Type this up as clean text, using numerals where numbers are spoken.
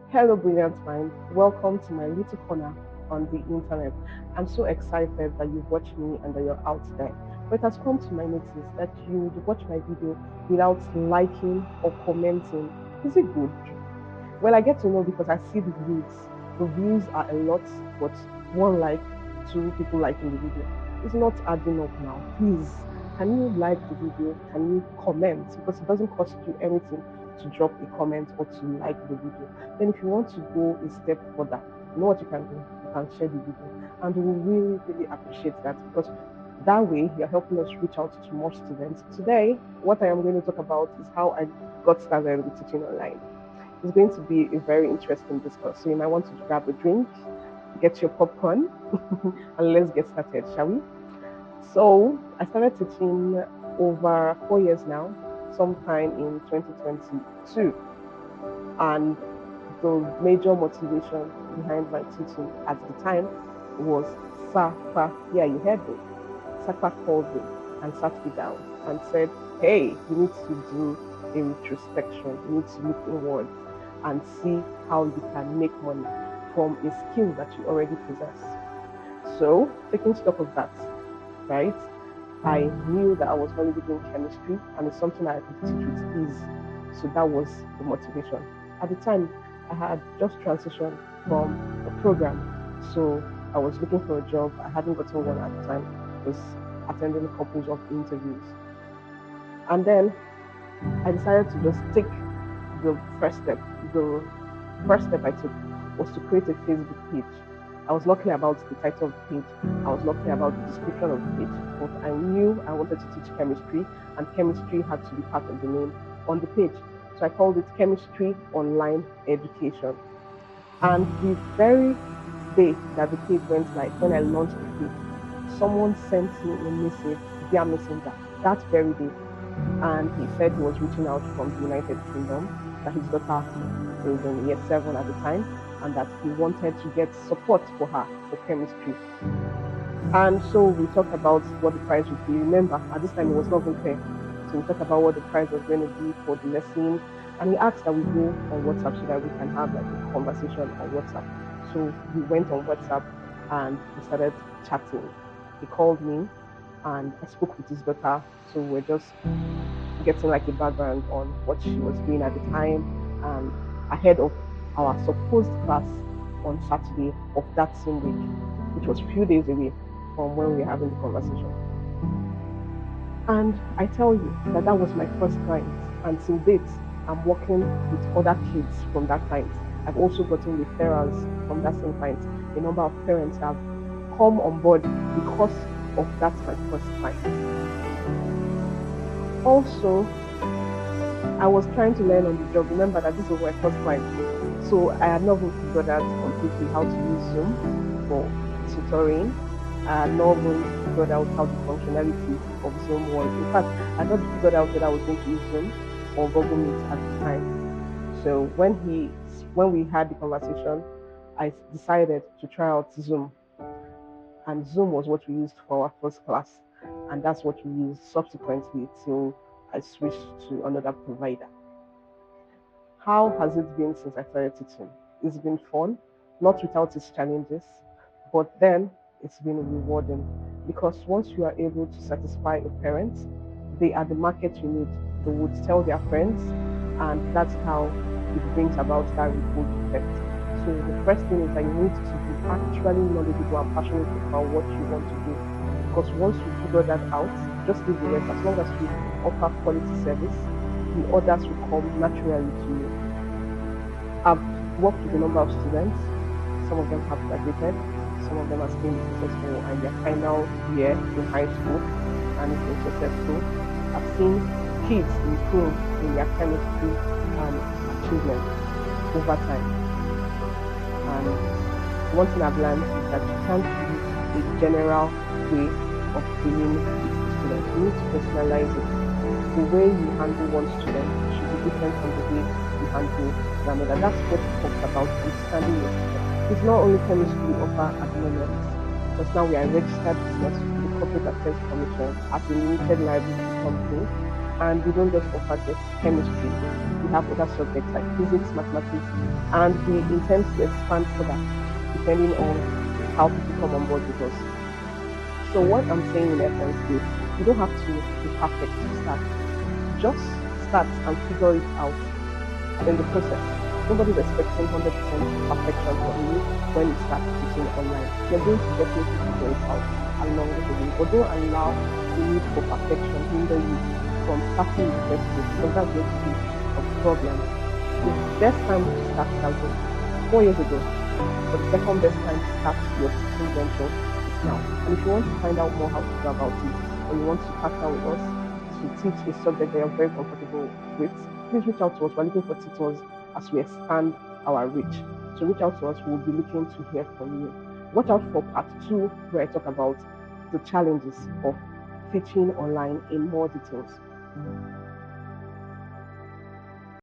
Hello, brilliant mind. Welcome to my little corner on the internet. I'm so excited that you watch me and that you're out there. But it has come to my notice that you would watch my video without liking or commenting. Is it good? Well, I get to know because I see the views. The views are a lot, but one like, two people liking the video. It's not adding up now. Please, can you like the video? Can you comment? Because it doesn't cost you anything to drop a comment or to like the video. Then, if you want to go a step further, you know what you can do? You can share the video. And we will really, really appreciate that because that way you're helping us reach out to more students. Today, what I am going to talk about is how I got started with teaching online. It's going to be a very interesting discourse. So you might want to grab a drink, get your popcorn, and let's get started, shall we? So I started teaching over 4 years now, sometime in 2022. And the major motivation behind my teaching at the time was Safa. Yeah, you heard me. Safa called me and sat me down and said, "Hey, you need to do a retrospection. You need to look inwards and see how you can make money from a skill that you already possess." So, taking stock of that, right? I knew that I was already doing chemistry and it's something that I could teach with ease. So that was the motivation. At the time, I had just transitioned from a program. So I was looking for a job. I hadn't gotten one at the time. I was attending a couple of interviews. And then I decided to just take the first step. The first step I took was to create a Facebook page. I was lucky about the title of the page. I was lucky about the description of the page. But I knew I wanted to teach chemistry, and chemistry had to be part of the name on the page. So I called it Chemistry Online Education. And the very day that the page went live, when I launched the page, someone sent me a message via Messenger that very day, and he said he was reaching out from the United Kingdom, that his daughter was in year 7 at the time, and that he wanted to get support for her for chemistry. And so we talked about what the price would be. Remember, at this time it was not even clear. So we talked about what the price was going to be for the lesson. And he asked that we go on WhatsApp so that we can have like a conversation on WhatsApp. So we went on WhatsApp and we started chatting. He called me and I spoke with his daughter. So we're just getting like a background on what she was doing at the time and ahead of our supposed class on Saturday of that same week, which was a few days away from when we were having the conversation. And I tell you that that was my first client. And till date, I'm working with other kids from that client. I've also gotten referrals from that same client. A number of parents have come on board because of that my first client. Also, I was trying to learn on the job. Remember that this was my first client. So I had not even figured out completely how to use Zoom for tutoring. I had not even figured out how the functionality of Zoom was. In fact, I had not figured out that I was going to use Zoom or Google Meet at the time. So when we had the conversation, I decided to try out Zoom, and Zoom was what we used for our first class, and that's what we used subsequently till I switched to another provider. How has it been since I started teaching? It's been fun, not without its challenges, but then it's been rewarding because once you are able to satisfy a parent, they are the market you need. They would tell their friends, and that's how it brings about that ripple effect. So the first thing is that you need to be actually knowledgeable and passionate about what you want to do. Because once you figure that out, just leave the rest. As long as you offer quality service, the others will come naturally to you. I've worked with a number of students. Some of them have graduated. Some of them are still successful and their final year in high school and it's been successful. I've seen kids improve in their chemistry achievements over time. And one thing I've learned is that you can't use a general way of dealing with students. You need to personalize it. The way you handle one student should be different from the way you handle another. That's what it talks about understanding your student. It's not only chemistry we offer at the moment, because now we are a registered business with the Corporate Affairs Commission as a limited liability company, and we don't just offer just chemistry. We we have other subjects like physics, mathematics, and we intend to expand further depending on how people come on board with us. So what I'm saying in essence is you don't have to be perfect to start. Just start and figure it out in the process. Nobody's expecting 100% perfection from you when you start teaching online. You're going to definitely figure it out along the way. But don't allow the need for perfection hinder you from starting in the first place, because that's going to be a problem. The best time to start starting 4 years ago, but the second best time to start your teaching venture is now. And if you want to find out more how to go about it, or you want to partner with us to teach a subject that you're very comfortable with, please reach out to us. We're looking for tutors as we expand our reach. So reach out to us. We'll be looking to hear from you. Watch out for part two, where I talk about the challenges of teaching online in more details.